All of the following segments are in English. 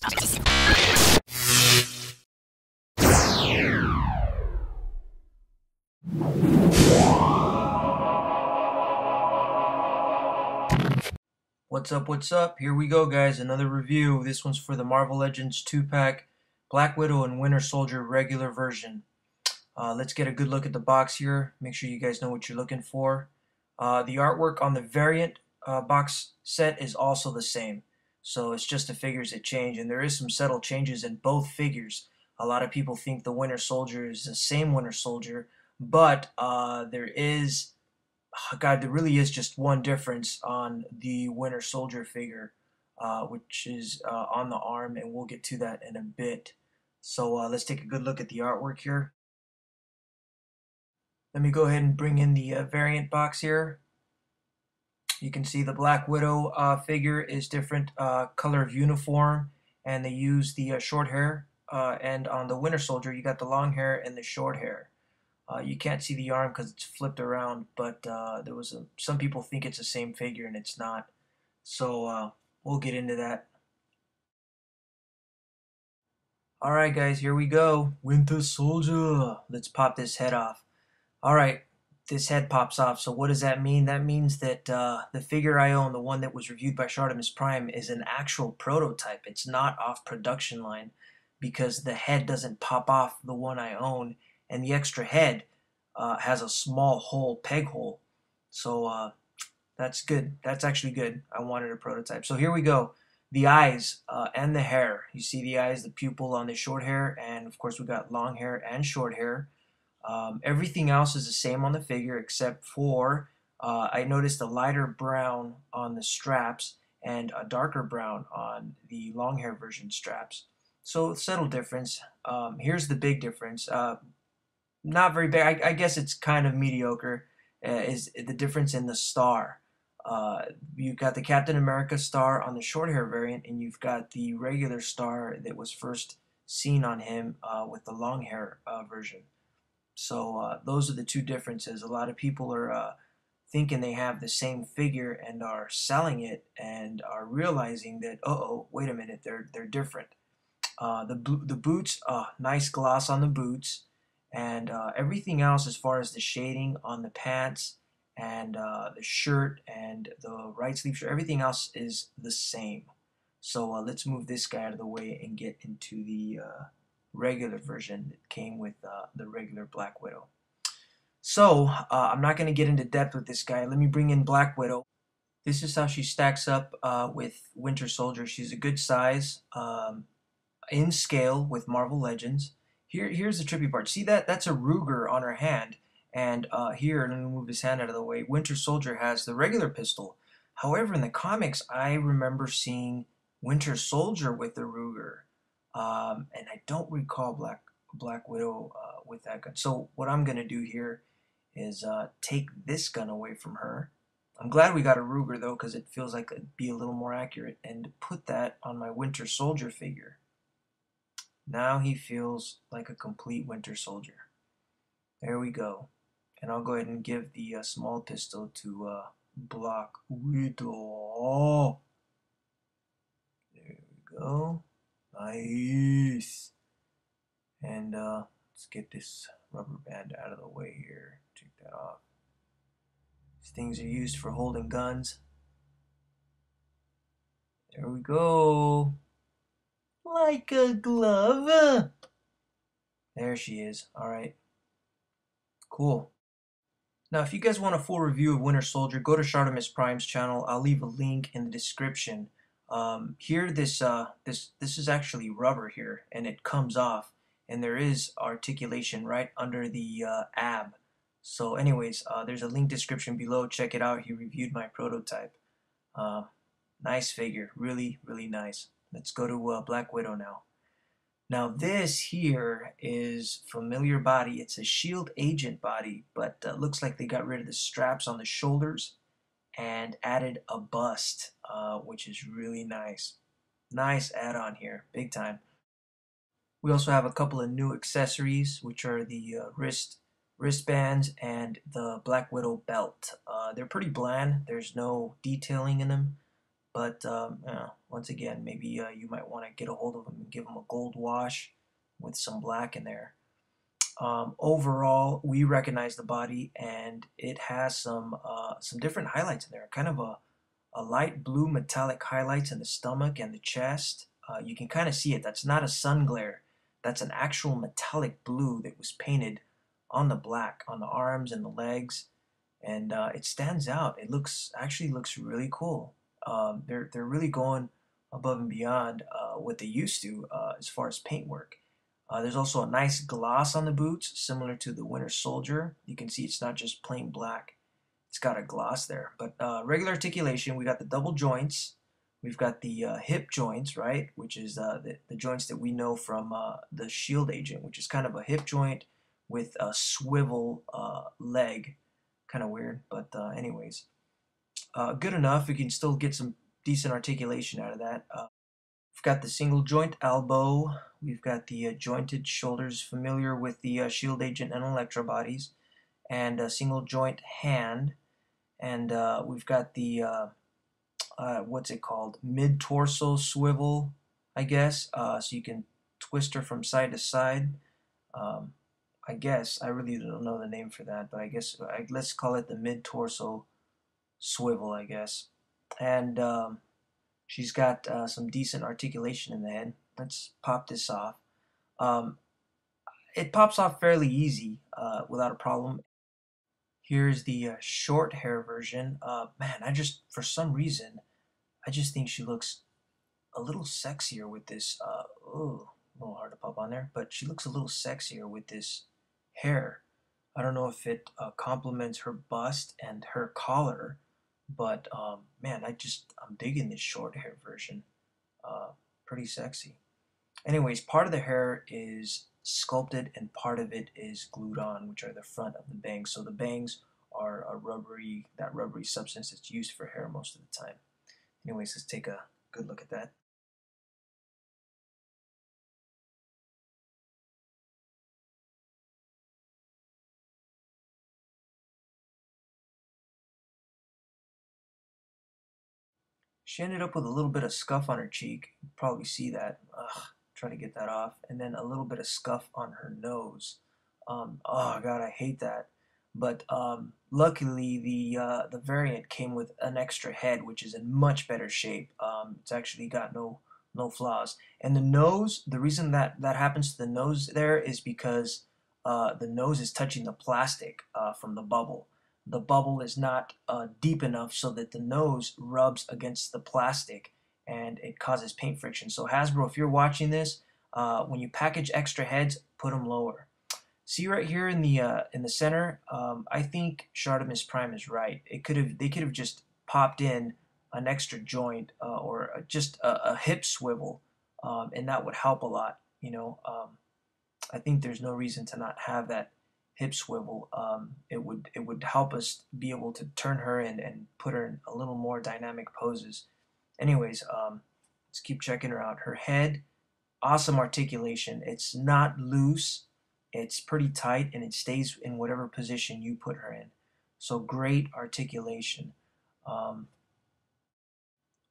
What's up, what's up? Here we go, guys. Another review. This one's for the Marvel Legends 2-pack Black Widow and Winter Soldier regular version. Let's get a good look at the box here. Make sure you guys know what you're looking for. The artwork on the variant box set is also the same. So it's just the figures that change, and there is some subtle changes in both figures. A lot of people think the Winter Soldier is the same Winter Soldier, but there really is just one difference on the Winter Soldier figure, which is on the arm, and we'll get to that in a bit. So let's take a good look at the artwork here. Let me go ahead and bring in the variant box here. You can see the Black Widow figure is different color of uniform, and they use the short hair. And on the Winter Soldier, you got the long hair and the short hair. You can't see the arm because it's flipped around, but some people think it's the same figure and it's not. So we'll get into that. Alright guys, here we go. Winter Soldier. Let's pop this head off. Alright, this head pops off. So what does that mean? That means that the figure I own, the one that was reviewed by Shartimus Prime, is an actual prototype. It's not off production line because the head doesn't pop off the one I own. And the extra head has a small hole, peg hole. So that's good. That's actually good. I wanted a prototype. So here we go. The eyes and the hair. You see the eyes, the pupil on the short hair, and of course we got long hair and short hair. Everything else is the same on the figure except for I noticed a lighter brown on the straps and a darker brown on the long hair version straps. So subtle difference. Here's the big difference. Not very big. I guess it's kind of mediocre. Is the difference in the star? You've got the Captain America star on the short hair variant, and you've got the regular star that was first seen on him with the long hair version. So those are the two differences. A lot of people are thinking they have the same figure and are selling it and are realizing that, uh-oh, wait a minute, they're different. The boots, nice gloss on the boots. And everything else as far as the shading on the pants and the shirt and the right sleeve shirt, everything else is the same. So let's move this guy out of the way and get into the regular version that came with the regular Black Widow. So I'm not going to get into depth with this guy. Let me bring in Black Widow. This is how she stacks up with Winter Soldier. She's a good size in scale with Marvel Legends. Here's the trippy part. See that? That's a Ruger on her hand. And here, let me move his hand out of the way. Winter Soldier has the regular pistol. However, in the comics, I remember seeing Winter Soldier with the Ruger. And I don't recall Black Widow with that gun. So what I'm going to do here is take this gun away from her. I'm glad we got a Ruger, though, because it feels like it'd be a little more accurate. And put that on my Winter Soldier figure. Now he feels like a complete Winter Soldier. There we go. And I'll go ahead and give the small pistol to Black Widow. There we go. Nice. And let's get this rubber band out of the way here. Take that off. These things are used for holding guns. There we go. Like a glove. There she is. Alright. Cool. Now, if you guys want a full review of Winter Soldier, go to Shartimus Prime's channel. I'll leave a link in the description. Here, this is actually rubber here, and it comes off, and there is articulation right under the ab. So, anyways, there's a link description below. Check it out. He reviewed my prototype. Nice figure, really, really nice. Let's go to Black Widow now. Now this here is familiar body. It's a SHIELD agent body, but looks like they got rid of the straps on the shoulders and added a bust, which is really nice. Nice add-on here, big time. We also have a couple of new accessories, which are the wristbands and the Black Widow belt. They're pretty bland. There's no detailing in them. but once again, maybe you might want to get a hold of them and give them a gold wash with some black in there. Overall, we recognize the body, and it has some different highlights in there. Kind of a light blue metallic highlights in the stomach and the chest. You can kind of see it. That's not a sun glare. That's an actual metallic blue that was painted on the black on the arms and the legs, and it stands out. It actually looks really cool. They're really going above and beyond what they used to as far as paint work. There's also a nice gloss on the boots, similar to the Winter Soldier. You can see it's not just plain black. It's got a gloss there. But regular articulation, we got the double joints. We've got the hip joints, right, which is the joints that we know from the Shield Agent, which is kind of a hip joint with a swivel leg. Kind of weird, but anyways. Good enough. We can still get some decent articulation out of that. We've got the single joint elbow. We've got the jointed shoulders, familiar with the Shield Agent and Elektra bodies, and a single joint hand. And we've got the what's it called? Mid-torso swivel, I guess. So you can twist her from side to side. I guess I really don't know the name for that, but I guess let's call it the mid-torso swivel, I guess. And she's got some decent articulation in the head. Let's pop this off. Um, it pops off fairly easy without a problem. Here's the short hair version. Man, for some reason, I just think she looks a little sexier with this. Oh, a little hard to pop on there, but she looks a little sexier with this hair. I don't know if it complements her bust and her collar, but man, I'm digging this short hair version. Uh, Pretty sexy. Anyways, part of the hair is sculpted and part of it is glued on, which are the front of the bangs. So the bangs are that rubbery substance that's used for hair most of the time. Anyways, let's take a good look at that. She ended up with a little bit of scuff on her cheek. You probably see that. Ugh, try to get that off. And then a little bit of scuff on her nose. Oh God, I hate that. But luckily, the variant came with an extra head, which is in much better shape. It's actually got no flaws. And the nose, the reason that happens to the nose there is because the nose is touching the plastic from the bubble. The bubble is not deep enough so that the nose rubs against the plastic and it causes paint friction. So Hasbro, if you're watching this, when you package extra heads, put them lower. See right here in the center, I think Shartimus Prime is right. They could have just popped in an extra joint or just a hip swivel, and that would help a lot. I think there's no reason to not have that hip swivel. It would help us be able to turn her and put her in a little more dynamic poses. Anyways, let's keep checking her out. Her head, awesome articulation. It's not loose. It's pretty tight and it stays in whatever position you put her in. So great articulation. Um,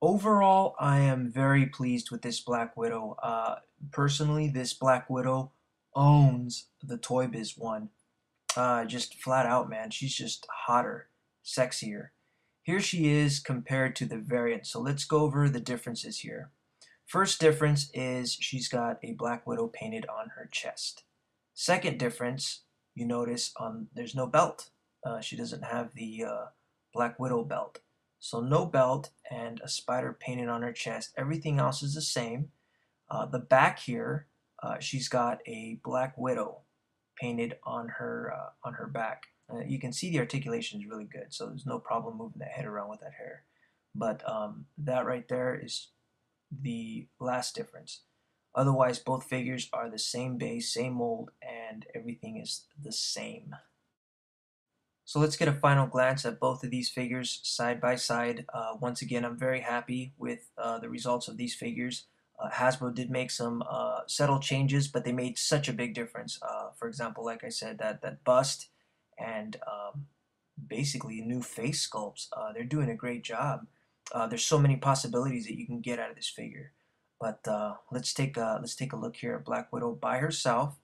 Overall, I am very pleased with this Black Widow. Personally, this Black Widow owns the Toy Biz one. Just flat out, man. She's just hotter, sexier. Here she is compared to the variant. So let's go over the differences here. First difference is she's got a Black Widow painted on her chest. Second difference, you notice there's no belt. She doesn't have the Black Widow belt. So no belt and a spider painted on her chest. Everything else is the same. The back here, she's got a Black Widow painted on her back. You can see the articulation is really good, so there's no problem moving that head around with that hair. But that right there is the last difference. Otherwise, both figures are the same base, same mold, and everything is the same. So let's get a final glance at both of these figures side by side. Once again, I'm very happy with the results of these figures. Hasbro did make some subtle changes, but they made such a big difference. For example, like I said, that bust and basically new face sculpts. They're doing a great job. there's so many possibilities that you can get out of this figure. But let's take a look here at Black Widow by herself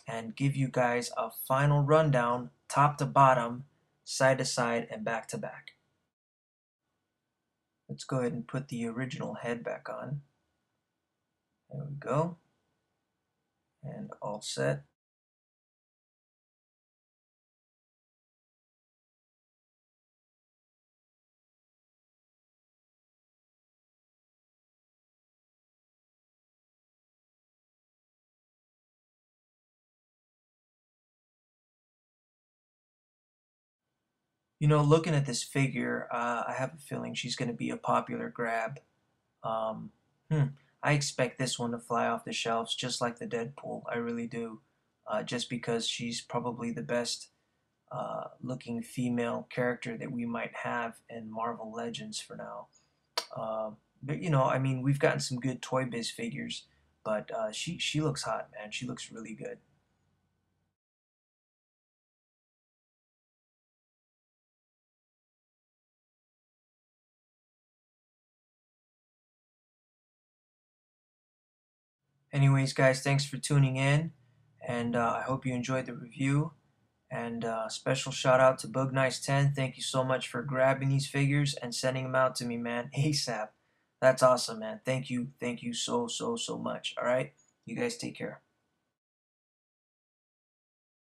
and give you guys a final rundown, top to bottom, side to side, and back to back. Let's go ahead and put the original head back on. There we go. And all set. You know, looking at this figure, I have a feeling she's going to be a popular grab. Um, hmm, I expect this one to fly off the shelves just like the Deadpool. I really do. Just because she's probably the best looking female character that we might have in Marvel Legends for now. But you know, I mean, we've gotten some good Toy Biz figures, but she looks hot, man. She looks really good. Anyways, guys, thanks for tuning in, and I hope you enjoyed the review. And special shout out to Bug Nice 10. Thank you so much for grabbing these figures and sending them out to me, man. ASAP. That's awesome, man. Thank you so much. All right, you guys take care.